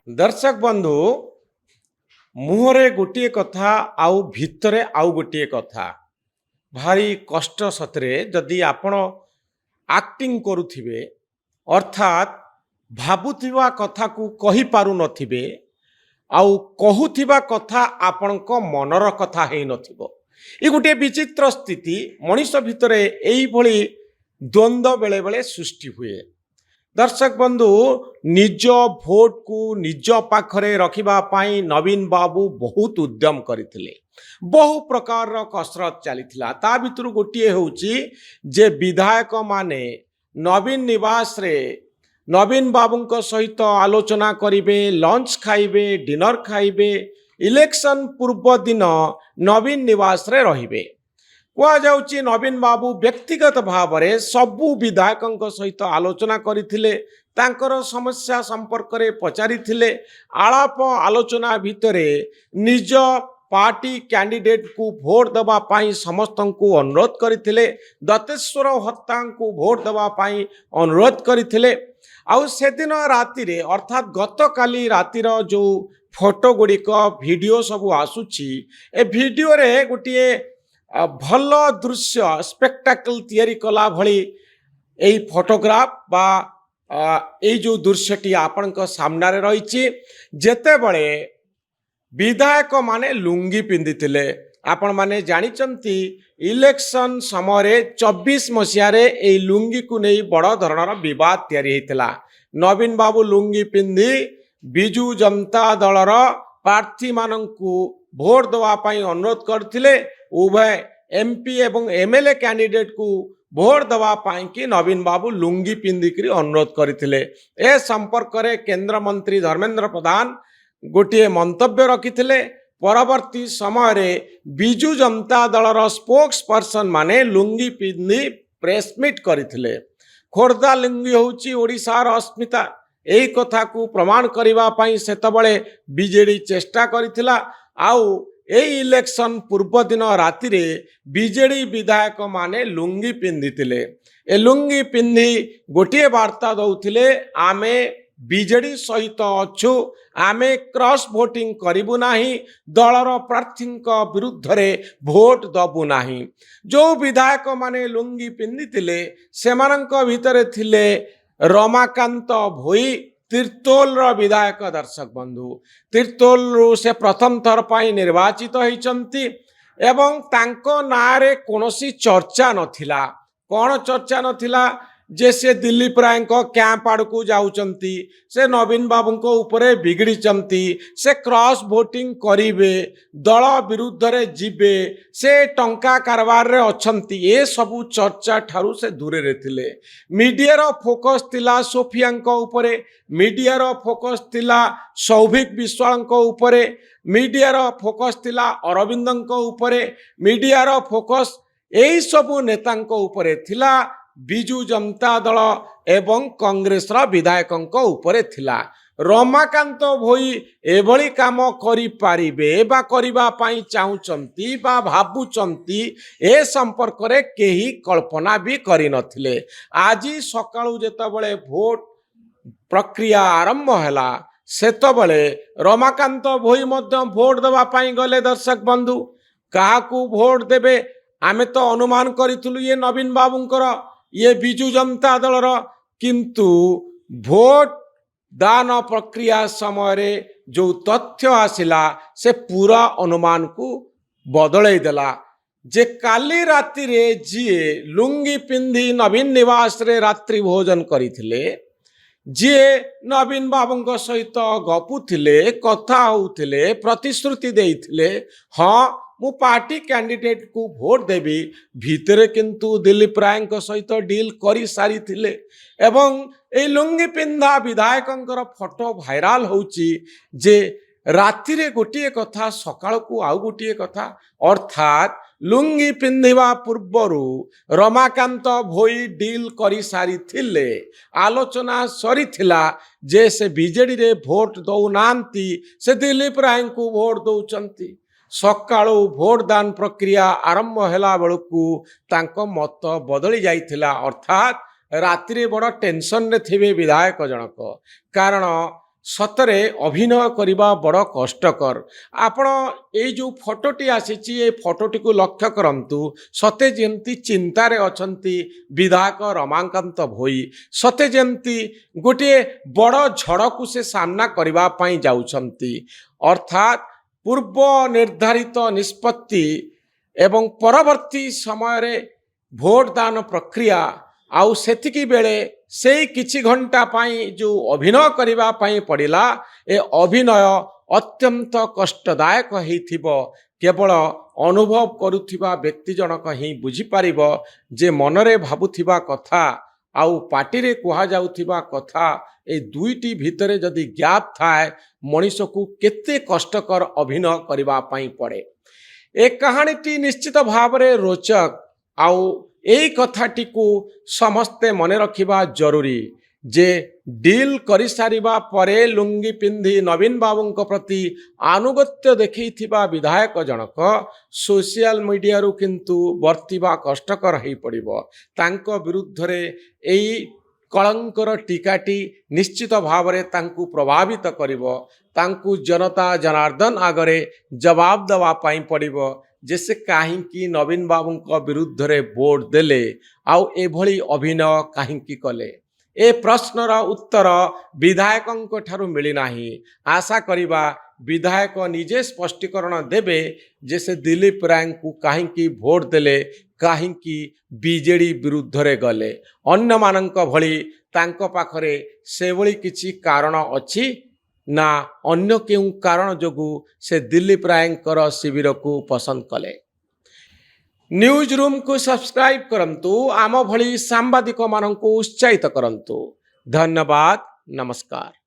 दर्शक बंधु मुहरे गोटे कथा आउ भितरे आउ गोटे कथा भारी कष्ट सतरे जदि आपण एक्टिंग करुथिबे अर्थात भाबुथिबा कथा को कहि पारु नथिबे आउ कहूथिबा कथा आपणक मनर कथा हेई नथिबो। ये गोटे विचित्र स्थिति मनीष भितरे एई भली द्वंद्व बेले बेले सृष्टि हुए। दर्शक बंधु निज भोट को निज पाखरे रखिबा पाई नवीन बाबू बहुत उद्यम करथिले। बहु प्रकार कसरत चलीथिला। ता भितर गोटे होउची जे विधायक माने नवीन निवास रे नवीन बाबूंक सहित आलोचना करिवे, लंच खाइबे, डिनर खाइबे, इलेक्शन पूर्व दिन नवीन निवास रे रहिबे। कहुची नवीन बाबू व्यक्तिगत भाव में सबू विधायकों सहित आलोचना करथिले, तांकर समस्या संपर्क में पचारिथिले। आलाप आलोचना भितरे निज पार्टी कैंडिडेट को भोट दबा पाई समस्त को अनुरोध करथिले। दत्तेश्वर हत्या को भोट दबा पाई अनुरोध करथिले। आउ से दिन राति रे अर्थात गत काली रातिर जो फोटो गुड़िक वीडियो सब आसुची ए वीडियो रे गोटे भल दृश्य स्पेक्टाकल तैयारी कला भली एई फोटोग्राफ बा एई जो दृश्यटी आपण सामना रे रही जेते बळे विधायक माने लुंगी पिंधिथिले। आपण माने जानिचंती इलेक्शन समय 24 मसीह रे एई लुंगी को नहीं बड़ धरणर विवाद तैयारी हेतिला। नवीन बाबू लुंगी पिंधि बिजू जनता दलर प्रार्थी मानंकु भोट दवा पाई अनुरोध करथिले। उभय एमपी एवं एमएलए कैंडिडेट को भोट दवा पाई कि नवीन बाबू लुंगी पिंधिक अनुरोध करथिले। ए संपर्क में केंद्र मंत्री धर्मेंद्र प्रधान गोटे मंतव्य रखिथिले। परवर्ती समय रे बिजू जनता दलर स्पोक्स पर्सन माने लुंगी पिंधि प्रेसमिट करथिले। खोर्धा लुंगी होउची ओडिशार अस्मिता। एई कथा को प्रमाण करिवा पाई सेतबळे बीजेडी चेष्टा करिथिला। आउ एई इलेक्शन पूर्व दिन राति रे बीजेडी विधायक माने लुंगी पिंधिथिले। ए लुंगी पिंधि गोटे वार्ता दउथिले, आमे बीजेडी सहित अच्छु, आमे क्रॉस वोटिंग करिबु नाही, दलर प्रार्थी विरुद्ध रे भोट दबु नाही। जो विधायक माने लुंगी पिंधिथिले सेमानंक भितरे थिले रमाकांत भोई, तीर्तोल विधायक। दर्शक बंधु तीर्तोल से प्रथम थर पाई निर्वाचित होइचंती एवं तांको नारे कोनोसी चर्चा नथिला। कौन चर्चा नथिला जे से दिलीप राय कैंप आड़ को जाउचंती, से नवीन बाबू को ऊपरे बिगड़ीचंती, से क्रॉस वोटिंग करिवे, दल विरुद्ध रे जिबे, से टंका कारबार रे अछंती। ए सबु चर्चा ठारू से दूरे रे थिले। मीडिया रो फोकस थिला सोफिया ऊपरे, मीडिया रो फोकस थिला सौभिक विश्वाल ऊपरे, मीडिया रो फोकस थिला अरविंद ऊपरे, मीडिया रो फोकस एई सबु नेता ऊपरे थिला। बिजू जनता दल एवं कांग्रेस विधायक उपरे थिला। रमाकांत भोई एभली काम करि पारिबे बा करिबा पाई चाहुचंती बा भाबुचंती ए संपर्क रे केही कल्पना भी करि नथिले। आजी सकाळु जेतबळे भोट प्रक्रिया आरंभ हैला सेतबळे रमाकांत भोई मध्य भोट देवा पाई गले। दर्शक बंधु काहाकू भोट देबे आमे तो अनुमान करिथुलु ये नवीन बाबूंकर, ये बिजू जनता दलर, किंतु भोट दान प्रक्रिया समय रे जो तथ्य आसिला से पूरा अनुमान को बदलै देला। जे काली राति रे जी लुंगी पिंधि नवीन निवास रे रात्रि भोजन करिथिले, जी नवीन बाबूंक सहित गपुथिले, कथा होउथिले, प्रतिश्रुति देइथिले, हाँ मु पार्टी कैंडिडेट को भोट देवी, भितरे किंतु दिलीप राय सहित डील करी सारी थिले। एवं ए लुंगी पिंधा विधायकंकर फोटो भाइराल होउची जे राति रे गोटे कथा सकाळ को आउ गोटे कथा। अर्थात लुंगी पिंधिबा पूर्वरु रमाकांत भोई डील करी सारी थिले। आलोचना सरी थिला जे से बीजेडी रे भोट दउ नांती, से दिलीप राय को भोट दउचंती। सकाळु भोट दान प्रक्रिया आरंभ हैला बेलकू तांको मत बदली जाइथिला। अर्थात रात्रि बड़ टेंशन रे थिबे विधायक जनक, कारण ସତରେ ଅଭିନୟ କରିବା ବଡ଼ କଷ୍ଟକର। ଆପଣ ଏଇ ଯେଉଁ ଫଟୋଟି ଆସିଛି ଏ ଫଟୋଟିକୁ ଲକ୍ଷ୍ୟ କରନ୍ତୁ। ସତେ ଯେମିତି ଚିନ୍ତାରେ ଅଛନ୍ତି ବିଧାୟକ ରମାକାନ୍ତ ଭୋଇ। ସତେ ଯେମିତି ଗୋଟିଏ ବଡ଼ ଝଡ଼କୁ ସେ ସାମ୍ନା କରିବା ପାଇଁ ଯାଉଛନ୍ତି। ଅର୍ଥାତ୍ ପୂର୍ବ ନିର୍ଦ୍ଧାରିତ ନିଷ୍ପତ୍ତି ଏବଂ ପରବର୍ତ୍ତୀ ସମୟରେ ଭୋଟ ଦାନ ପ୍ରକ୍ରିୟା ଆଉ ସେତିକି ବେଳେ ସେଇ କିଛି ଘଣ୍ଟା ପାଇଁ ଯେଉଁ ଅଭିନୟ କରିବା ପାଇଁ ପଡ଼ିଲା ଏ ଅଭିନୟ ଅତ୍ୟନ୍ତ କଷ୍ଟଦାୟକ ହେଇଥିବ। କେବଳ ଅନୁଭବ କରୁଥିବା ବ୍ୟକ୍ତି ଜଣକ ହିଁ ବୁଝିପାରିବ ଯେ ମନରେ ଭାବୁଥିବା କଥା ଆଉ ପାଟିରେ କୁହାଯାଉଥିବା କଥା ଏ ଦୁଇଟି ଭିତରେ ଯଦି ଗ୍ୟାପ୍ ଥାଏ ମଣିଷକୁ କେତେ କଷ୍ଟକର ଅଭିନୟ କରିବା ପାଇଁ ପଡ଼େ। ଏ କାହାଣୀଟି ନିଶ୍ଚିତ ଭାବରେ ରୋଚକ ଆଉ ଏଇ କଥାଟିକୁ ସମସ୍ତେ ମନେ ରଖିବା ଜରୁରୀ ଯେ ଡିଲ୍ କରିସାରିବା ପରେ ଲୁଙ୍ଗି ପିନ୍ଧି ନବୀନ ବାବୁଙ୍କ ପ୍ରତି ଆନୁଗତ୍ୟ ଦେଖେଇଥିବା ବିଧାୟକ ଜଣକ ସୋସିଆଲ ମିଡ଼ିଆରୁ କିନ୍ତୁ ବର୍ତ୍ତିବା କଷ୍ଟକର ହୋଇପଡ଼ିବ। ତାଙ୍କ ବିରୁଦ୍ଧରେ ଏଇ କଳଙ୍କର ଟୀକାଟି ନିଶ୍ଚିତ ଭାବରେ ତାଙ୍କୁ ପ୍ରଭାବିତ କରିବ। ତାଙ୍କୁ ଜନତା ଜନାର୍ଦ୍ଦନ ଆଗରେ ଜବାବ ଦେବା ପାଇଁ ପଡ଼ିବ ଯେ ସେ କାହିଁକି ନବୀନ ବାବୁଙ୍କ ବିରୁଦ୍ଧରେ ଭୋଟ ଦେଲେ ଆଉ ଏଭଳି ଅଭିନୟ କାହିଁକି କଲେ। ଏ ପ୍ରଶ୍ନର ଉତ୍ତର ବିଧାୟକଙ୍କ ଠାରୁ ମିଳିନାହିଁ। ଆଶା କରିବା ବିଧାୟକ ନିଜେ ସ୍ପଷ୍ଟୀକରଣ ଦେବେ ଯେ ସେ ଦିଲ୍ଲୀପ ରାୟଙ୍କୁ କାହିଁକି ଭୋଟ ଦେଲେ, କାହିଁକି ବିଜେଡ଼ି ବିରୁଦ୍ଧରେ ଗଲେ। ଅନ୍ୟମାନଙ୍କ ଭଳି ତାଙ୍କ ପାଖରେ ସେଭଳି କିଛି କାରଣ ଅଛି ନା ଅନ୍ୟ କେଉଁ କାରଣ ଯୋଗୁଁ ସେ ଦିଲ୍ଲୀପ ରାୟଙ୍କର ଶିବିରକୁ ପସନ୍ଦ କଲେ। ନ୍ୟୁଜ୍ ରୁମ୍କୁ ସବସ୍କ୍ରାଇବ୍ କରନ୍ତୁ। ଆମ ଭଳି ସାମ୍ବାଦିକମାନଙ୍କୁ ଉତ୍ସାହିତ କରନ୍ତୁ। ଧନ୍ୟବାଦ। ନମସ୍କାର।